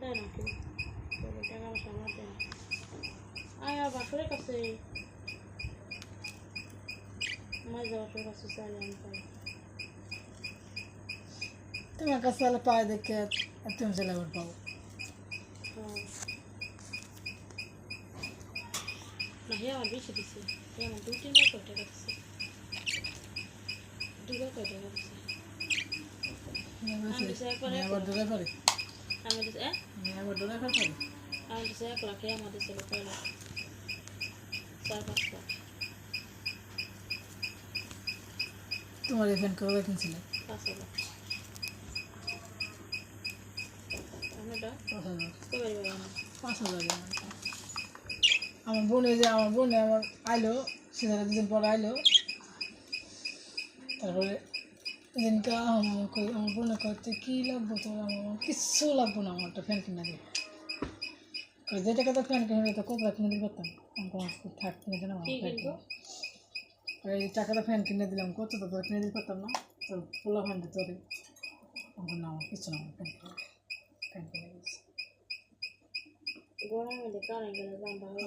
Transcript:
দেয় না কেউ, টাকা পয়সা আমার দেয় না। আয় আর বাসরের কাছে মাঝে বাসরের কাছে চাইলে আমি পাই। তোমার কাছে তাহলে পায়ে দেখে তুমি চলে আবার পাবো। না হে আমার বেশি দিচ্ছে, হে আমার 2-3 বার টাকা দিচ্ছে, 2 বার টাকা দিচ্ছে। আমি দিচ্ছে একবার আবার ডোরে পারে, আমি দিচ্ছে আবার ডোরে পারে। আমি দিচ্ছে 1 লাখ, হে আমার দিচ্ছে 6 লাখ, 4-5 লাখ। তোমার এখান করে কিনছিল 5 লাখ। আপনারটা 5,000, কবে বাড়ি না 5,000। আমার বোনে যে আমার বোনে আমার আইলো, সেখানে 2 দিন পর আইলো। তারপরে দিনকে আমার বোনে করতে কী লাগবো তোর, আমার কিচ্ছু লাগবো না, আমার একটা ফ্যান কিনে দিই। যে টাকা তো ফ্যান কিনে তো কত কিনে দিতে পারতাম, আমার থাক কিনে দিলাম আমার ফ্যান কিনে। এই টাকাটা ফ্যান কিনে দিলাম, কত তো কিনে দিতে পারতাম না, তোর পোলা ফ্যান দিতে হবে। আমার না, আমার কিছু না, আমার ফ্যান কিনে দিয়েছি। গরমের মধ্যে কারেন্ট গেলে দাম ভালো